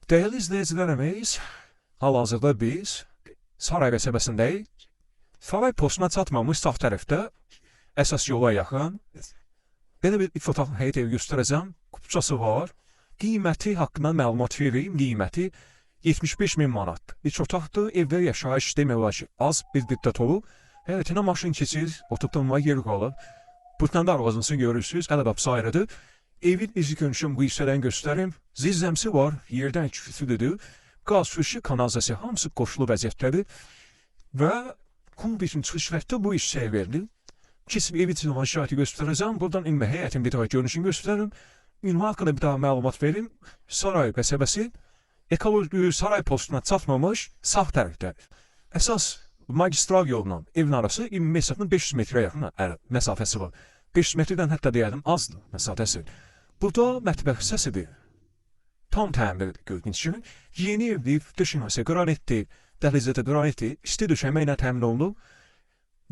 Değerli izleyicilerimiz, hal-hazırda biz Saray qəsəbəsindəyik. Saray postuna çatmamış sağ tərəfdə əsas yola yaxın belə bir fotoğraf həyət evi göstərəcəm. Kupçası var. Qiyməti haqqında məlumat vereyim. Qiyməti 75.000 manat. İç otaqdır, evdə yaşayış demək olar ki, az bir müddət olub. Həyətinə maşın keçir, oturtulma yer qalıb. Buradan da arvazını görürsünüz, ələbəbsə ayrıdır. Evin izi görünüşüm bu hissədən göstərim. Zirzəmsi var, yerdən küflüdür. Qaz, fışı, kanalizasiya hamısı qoşulu vəziyyətdədir. Və kompleksin çıxış vəqti bu hissəyə verilir. Kesin ev için olan şahidi göstereceğim. Buradan inme heyetin bir daha görünüşünü gösteririm. Ünvan hakkında bir daha məlumat verim. Saray qəsəbəsi ekoloji saray postuna çatmamış sağ tərəfdədir. Əsas magistral yolla evin arası 500 metrə yaxın məsafəsi var. 500 metrdən hətta deyəlim azdır məsafəsi. Burada mətbəx hissəsidir. Tam təmirdir gördüyünüz kimi. Yeni evdir, döşəməsi qranitdir, dəhlizdə qranitdir, isti döşəmə ilə təmin olunub.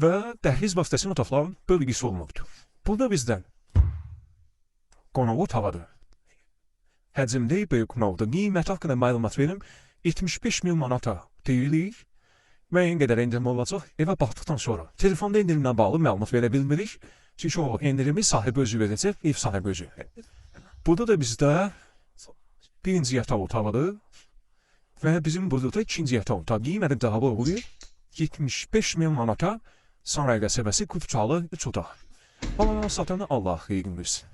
Və dəhliz vasitəsilə otaqların bölgəsi olunubdur. Burada bizdən qonaq otağı həcmli böyük qonaqdır. Qiymət haqqında məlumat verim. 75.000 manata deyilik. Müəyyən qədər indirim olacaq. Evə baxdıqdan sonra telefonda indirimlə bağlı məlumat verə bilmirik. Çünki o indirimi sahibi özü verəcək, ev sahibi özü. Burada da bizdə birinci yataq otağıdır. Və bizim burada da ikinci yataq otağı. Qiyməti daha bu olur. 75.000 manata Saray qəsəbəsi Kupçalı 3 otaq. Baladan satanı Allah xeyrin versin.